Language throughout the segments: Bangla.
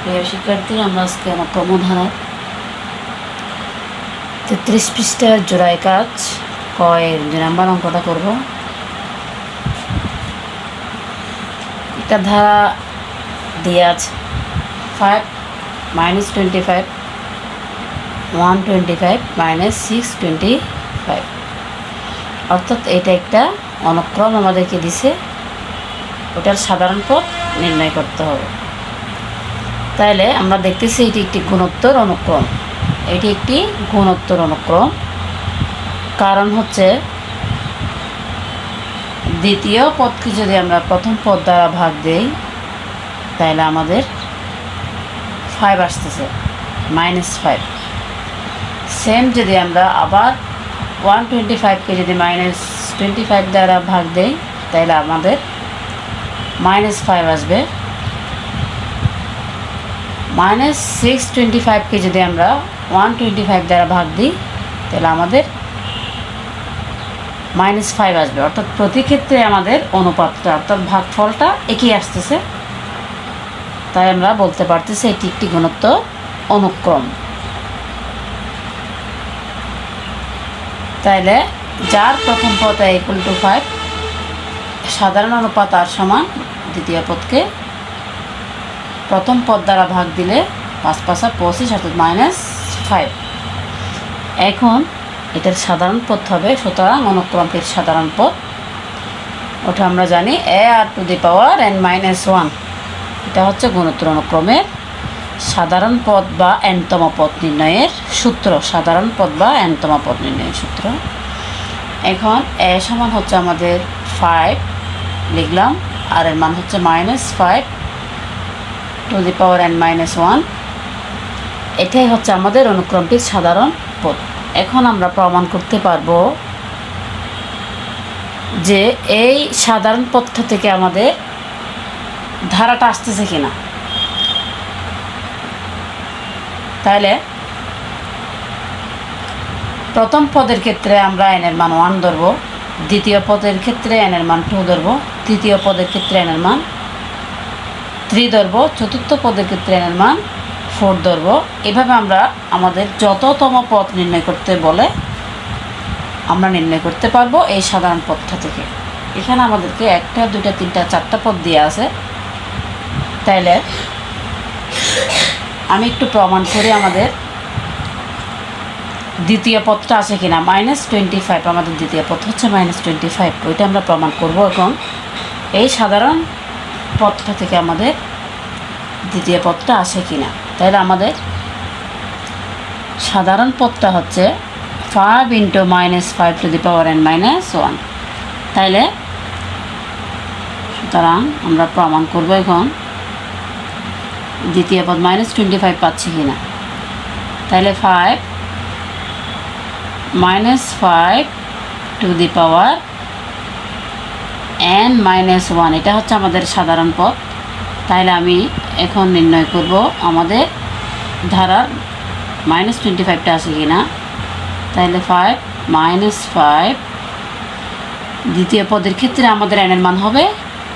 প্রিয় শিক্ষার্থী, আমরা আজকে অনুক্রম ধারার 33 পৃষ্ঠার জোড়ায় কাজ কয়ের 2 নম্বর অঙ্কটা করব। এটা ধারা দিয়ে আছে 5 - 25 125 - 625, অর্থাৎ এটা একটা অনুক্রম আমাদেরকে দিছে, ওটার সাধারণ পদ নির্ণয় করতে হবে। তাহলে আমরা দেখতেছি এটি একটি গুণোত্তর অনুক্রম। এটি একটি গুণোত্তর অনুক্রম, কারণ হচ্ছে দ্বিতীয় পদকে যদি আমরা প্রথম পদ দ্বারা ভাগ দেই তাহলে আমাদের 5 আসতেছে, -5। সেম যদি আমরা আবার 125কে যদি -25 দ্বারা ভাগ দেই তাহলে আমাদের -5 আসবে। -625কে যদি আমরা 125 দ্বারা ভাগ দিই তাহলে আমাদের -5 আসবে। অর্থাৎ প্রতি ক্ষেত্রে আমাদের অনুপাতটা অর্থাৎ ভাগফলটা একই আসতেছে, তাই আমরা বলতে পারতেছি এটি একটি গুণোত্তর অনুক্রম। তাইলে যার প্রথম পদ = 5, সাধারণ অনুপাত আর সমান দ্বিতীয় পদকে প্রথম পদ দ্বারা ভাগ দিলে 5 × 5 = 25, অর্থাৎ -5। এখন এটার সাধারণ পদ হবে, সুতরাং অনুক্রমটির সাধারণ পদ ওটা আমরা জানি ar⁻n-1। এটা হচ্ছে গুণোত্তর অনুক্রমের সাধারণ পদ বা n-তম পদ নির্ণয়ের সূত্র। সাধারণ পদ বা n-তম পদ নির্ণয়ের সূত্র। এখন a সমান হচ্ছে আমাদের 5 লিখলাম, আর এর মান হচ্ছে -5⁻n-1। এটাই হচ্ছে আমাদের অনুক্রমটির সাধারণ পদ। এখন আমরা প্রমাণ করতে পারবো যে এই সাধারণ পদটা থেকে আমাদের ধারাটা আসতেছে কিনা। তাহলে প্রথম পদের ক্ষেত্রে আমরা n এর মান 1 ধরব, দ্বিতীয় পদের ক্ষেত্রে n এর মান 2 ধরব, তৃতীয় পদের ক্ষেত্রে n এর মান 3 ধরব, চতুর্থ পদের ক্ষেত্রে n এর মান 4 ধরব। এভাবে আমরা আমাদের যততম পদ নির্ণয় করতে বলে আমরা নির্ণয় করতে পারবো এই সাধারণ পদটা থেকে। এখানে আমাদেরকে 1, 2, 3, 4টা পদ দেওয়া আছে। তাইলে আমি একটু প্রমাণ করি আমাদের দ্বিতীয় পদটা আছে কিনা। -25 আমাদের দ্বিতীয় পদ হচ্ছে -25, ওইটা আমরা প্রমাণ করব। এখন এই সাধারণ পদটা থেকে আমাদের দ্বিতীয় পদটা আসে কিনা। তাহলে আমাদের সাধারণ পদটা হচ্ছে 5 × -5⁻n-1। তাইলে সুতরাং আমরা প্রমাণ করব এখন দ্বিতীয় পদ -25 পাচ্ছি কিনা। তাহলে 5 - 5⁻n-1, এটা হচ্ছে আমাদের সাধারণ পদ। তাহলে আমি এখন নির্ণয় করব আমাদের ধারার -25টা আছে কিনা। তাহলে 5 - 5, দ্বিতীয় পদের ক্ষেত্রে আমাদের n এর মান হবে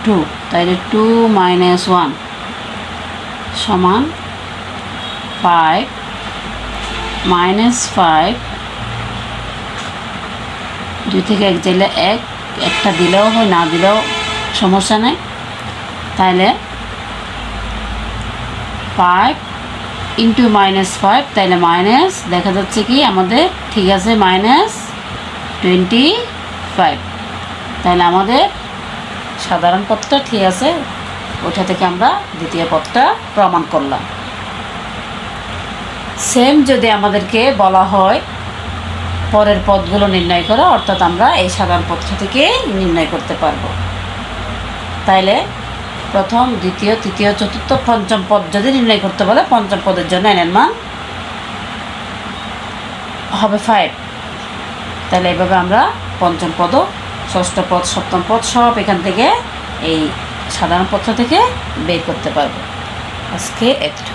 2। তাহলে 2 - 1 সমান 5 - 5, 2 থেকে 1 গেলে 1, একটা দিলেও হয় না দিলেও সমস্যা নেই। তাহলে 5 × -5, তাহলে মাইনাস দেখা যাচ্ছে কি আমাদের ঠিক আছে -25। তাহলে আমাদের সাধারণ পদটা ঠিক আছে, ওটা থেকে আমরা দ্বিতীয় পদটা প্রমাণ করলাম। সেম যদি আমাদেরকে বলা হয় পরের পদগুলো নির্ণয় করা, অর্থাৎ আমরা এই সাধারণ পদটা থেকে নির্ণয় করতে পারবো। তাইলে প্রথম, দ্বিতীয়, তৃতীয়, চতুর্থ, পঞ্চম পদ যদি নির্ণয় করতে বলে পঞ্চম পদের জন্য n এর মান হবে 5। তাহলে এইভাবে আমরা পঞ্চম পদ, ষষ্ঠ পদ, সপ্তম পদ সব এখান থেকে এই সাধারণ পদটা থেকে বের করতে পারবো। আজকে একটু